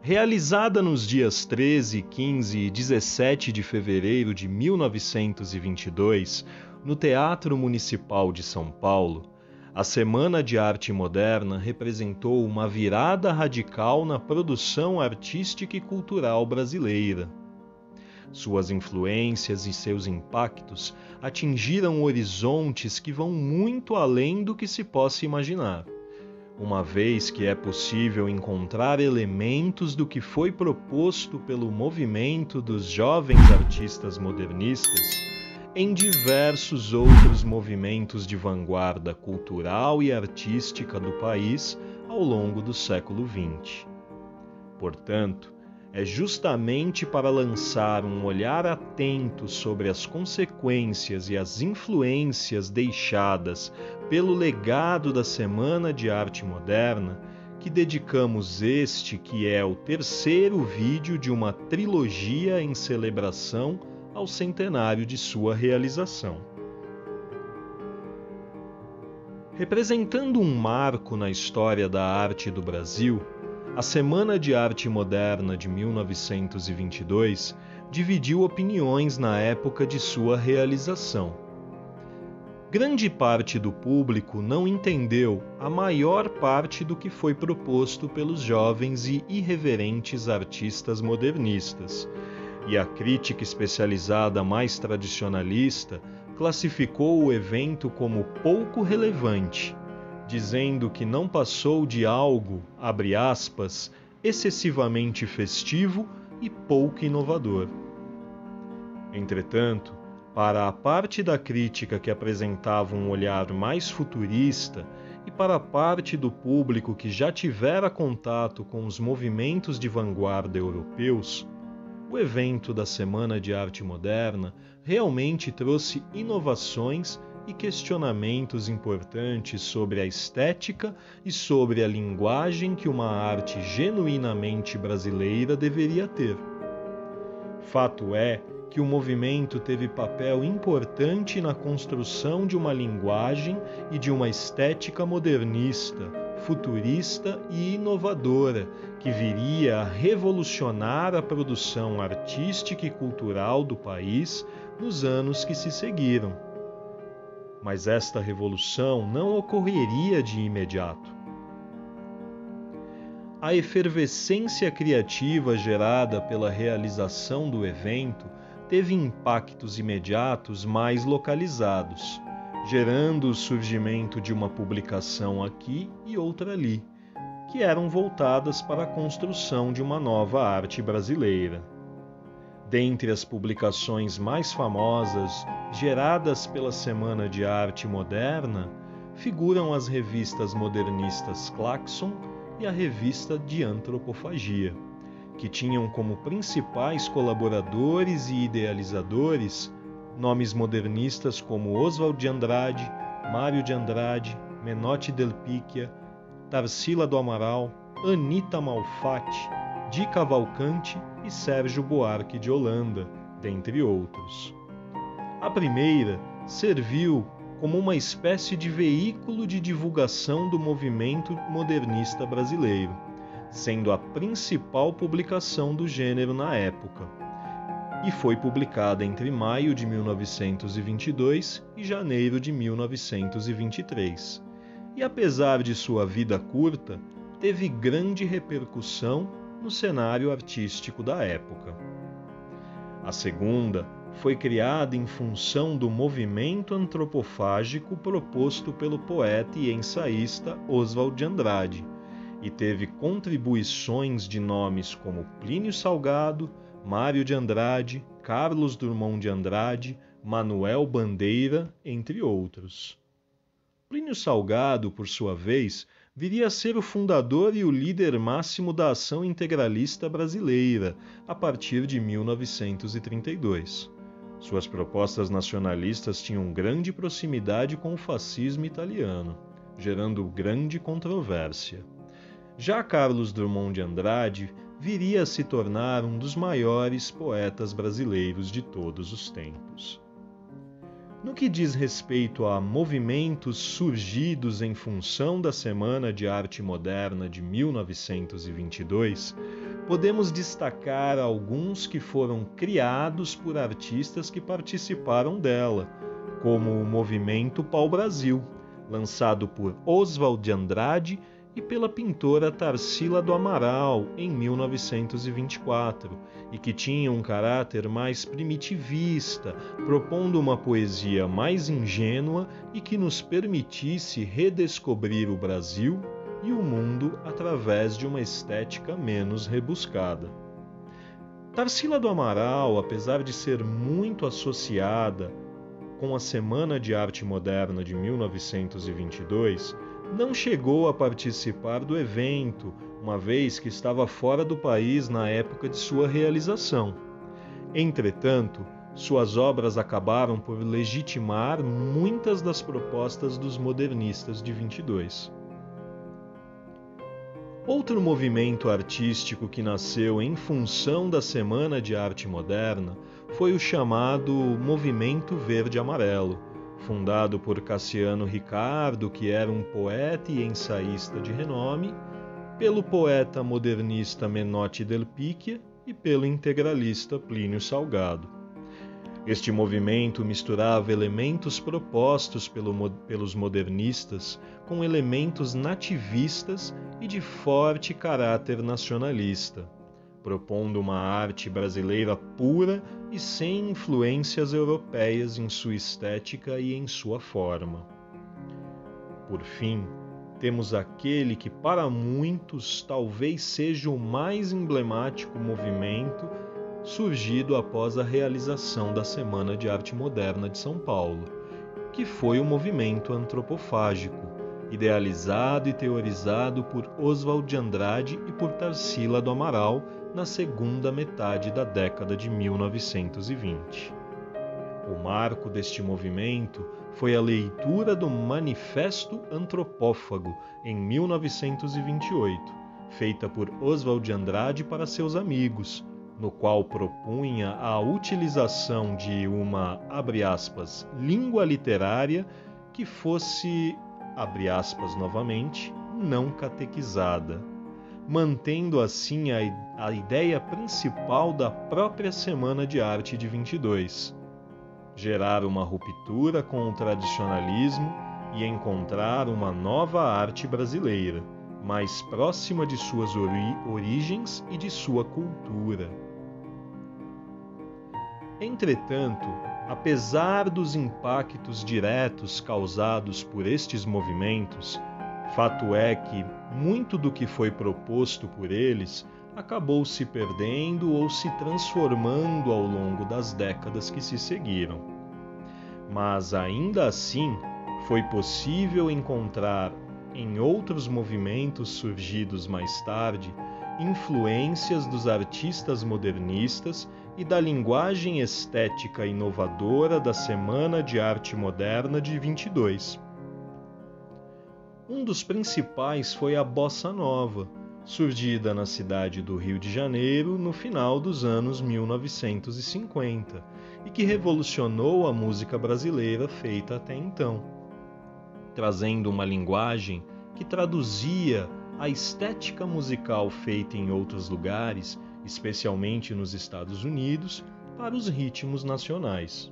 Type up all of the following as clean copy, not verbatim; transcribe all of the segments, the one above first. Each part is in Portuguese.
Realizada nos dias 13, 15 e 17 de fevereiro de 1922, no Teatro Municipal de São Paulo, a Semana de Arte Moderna representou uma virada radical na produção artística e cultural brasileira. Suas influências e seus impactos atingiram horizontes que vão muito além do que se possa imaginar, uma vez que é possível encontrar elementos do que foi proposto pelo movimento dos jovens artistas modernistas em diversos outros movimentos de vanguarda cultural e artística do país ao longo do século XX. Portanto, é justamente para lançar um olhar atento sobre as consequências e as influências deixadas pelo legado da Semana de Arte Moderna que dedicamos este, que é o terceiro vídeo de uma trilogia em celebração ao centenário de sua realização. Representando um marco na história da arte do Brasil, a Semana de Arte Moderna de 1922 dividiu opiniões na época de sua realização. Grande parte do público não entendeu a maior parte do que foi proposto pelos jovens e irreverentes artistas modernistas, e a crítica especializada mais tradicionalista classificou o evento como pouco relevante, dizendo que não passou de algo, abre aspas, excessivamente festivo e pouco inovador. Entretanto, para a parte da crítica que apresentava um olhar mais futurista e para a parte do público que já tivera contato com os movimentos de vanguarda europeus, o evento da Semana de Arte Moderna realmente trouxe inovações e questionamentos importantes sobre a estética e sobre a linguagem que uma arte genuinamente brasileira deveria ter. Fato é que o movimento teve papel importante na construção de uma linguagem e de uma estética modernista, futurista e inovadora, que viria a revolucionar a produção artística e cultural do país nos anos que se seguiram. Mas esta revolução não ocorreria de imediato. A efervescência criativa gerada pela realização do evento teve impactos imediatos mais localizados, gerando o surgimento de uma publicação aqui e outra ali, que eram voltadas para a construção de uma nova arte brasileira. Dentre as publicações mais famosas geradas pela Semana de Arte Moderna, figuram as revistas modernistas Claxon e a Revista de Antropofagia, que tinham como principais colaboradores e idealizadores nomes modernistas como Oswald de Andrade, Mário de Andrade, Menotti del Picchia, Tarsila do Amaral, Anita Malfatti, Di Cavalcanti e Sérgio Buarque de Holanda, dentre outros. A primeira serviu como uma espécie de veículo de divulgação do movimento modernista brasileiro, sendo a principal publicação do gênero na época, e foi publicada entre maio de 1922 e janeiro de 1923. E apesar de sua vida curta, teve grande repercussão no cenário artístico da época. A segunda foi criada em função do movimento antropofágico proposto pelo poeta e ensaísta Oswald de Andrade, e teve contribuições de nomes como Plínio Salgado, Mário de Andrade, Carlos Drummond de Andrade, Manuel Bandeira, entre outros. Plínio Salgado, por sua vez, viria a ser o fundador e o líder máximo da ação integralista brasileira, a partir de 1932. Suas propostas nacionalistas tinham grande proximidade com o fascismo italiano, gerando grande controvérsia. Já Carlos Drummond de Andrade viria a se tornar um dos maiores poetas brasileiros de todos os tempos. No que diz respeito a movimentos surgidos em função da Semana de Arte Moderna de 1922, podemos destacar alguns que foram criados por artistas que participaram dela, como o Movimento Pau-Brasil, lançado por Oswald de Andrade e pela pintora Tarsila do Amaral, em 1924, e que tinha um caráter mais primitivista, propondo uma poesia mais ingênua e que nos permitisse redescobrir o Brasil e o mundo através de uma estética menos rebuscada. Tarsila do Amaral, apesar de ser muito associada com a Semana de Arte Moderna de 1922, não chegou a participar do evento, uma vez que estava fora do país na época de sua realização. Entretanto, suas obras acabaram por legitimar muitas das propostas dos modernistas de 22. Outro movimento artístico que nasceu em função da Semana de Arte Moderna foi o chamado Movimento Verde-Amarelo, fundado por Cassiano Ricardo, que era um poeta e ensaísta de renome, pelo poeta modernista Menotti del Picchia e pelo integralista Plínio Salgado. Este movimento misturava elementos propostos pelos modernistas com elementos nativistas e de forte caráter nacionalista, propondo uma arte brasileira pura e sem influências europeias em sua estética e em sua forma. Por fim, temos aquele que para muitos talvez seja o mais emblemático movimento surgido após a realização da Semana de Arte Moderna de São Paulo, que foi o movimento antropofágico, idealizado e teorizado por Oswald de Andrade e por Tarsila do Amaral na segunda metade da década de 1920. O marco deste movimento foi a leitura do Manifesto Antropófago, em 1928, feita por Oswald de Andrade para seus amigos, no qual propunha a utilização de uma, abre aspas, língua literária que fosse, abre aspas novamente, não catequizada, mantendo assim a ideia principal da própria Semana de Arte de 22, gerar uma ruptura com o tradicionalismo e encontrar uma nova arte brasileira, mais próxima de suas origens e de sua cultura. Entretanto, apesar dos impactos diretos causados por estes movimentos, fato é que muito do que foi proposto por eles acabou se perdendo ou se transformando ao longo das décadas que se seguiram. Mas ainda assim, foi possível encontrar em outros movimentos surgidos mais tarde influências dos artistas modernistas e da linguagem estética inovadora da Semana de Arte Moderna de 22. Um dos principais foi a Bossa Nova, surgida na cidade do Rio de Janeiro no final dos anos 1950 e que revolucionou a música brasileira feita até então, trazendo uma linguagem que traduzia a estética musical feita em outros lugares, especialmente nos Estados Unidos, para os ritmos nacionais.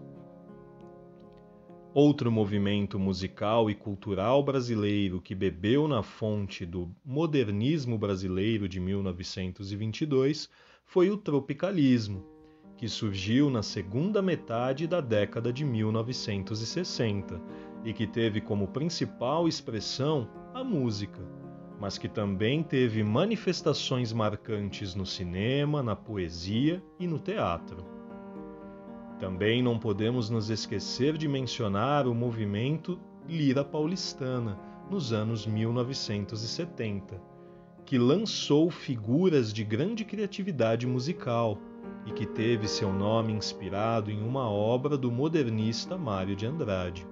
Outro movimento musical e cultural brasileiro que bebeu na fonte do modernismo brasileiro de 1922 foi o tropicalismo, que surgiu na segunda metade da década de 1960 e que teve como principal expressão a música, mas que também teve manifestações marcantes no cinema, na poesia e no teatro. Também não podemos nos esquecer de mencionar o movimento Lira Paulistana, nos anos 1970, que lançou figuras de grande criatividade musical e que teve seu nome inspirado em uma obra do modernista Mário de Andrade.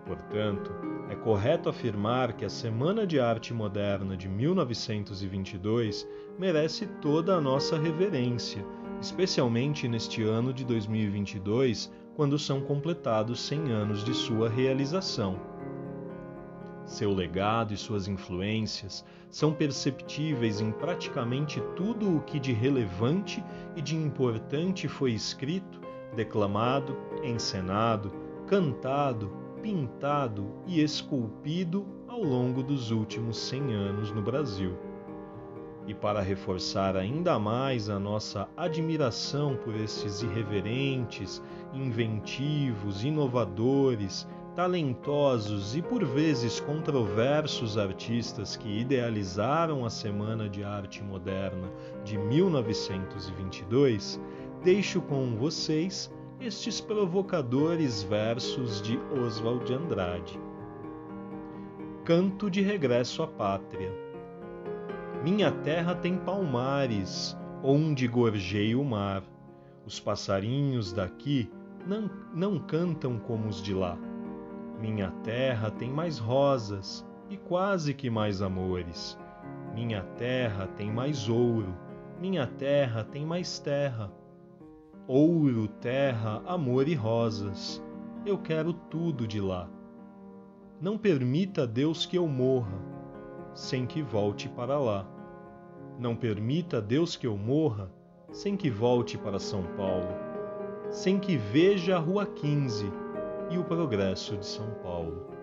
Portanto, é correto afirmar que a Semana de Arte Moderna de 1922 merece toda a nossa reverência, especialmente neste ano de 2022, quando são completados 100 anos de sua realização. Seu legado e suas influências são perceptíveis em praticamente tudo o que de relevante e de importante foi escrito, declamado, encenado, cantado, pintado e esculpido ao longo dos últimos 100 anos no Brasil. E para reforçar ainda mais a nossa admiração por esses irreverentes, inventivos, inovadores, talentosos e por vezes controversos artistas que idealizaram a Semana de Arte Moderna de 1922, deixo com vocês estes provocadores versos de Oswald de Andrade. Canto de regresso à pátria. Minha terra tem palmares, onde gorjeia o mar. Os passarinhos daqui não cantam como os de lá. Minha terra tem mais rosas e quase que mais amores. Minha terra tem mais ouro, minha terra tem mais terra. Ouro, terra, amor e rosas, eu quero tudo de lá. Não permita, Deus, que eu morra, sem que volte para lá. Não permita, Deus, que eu morra, sem que volte para São Paulo, sem que veja a Rua 15 e o progresso de São Paulo.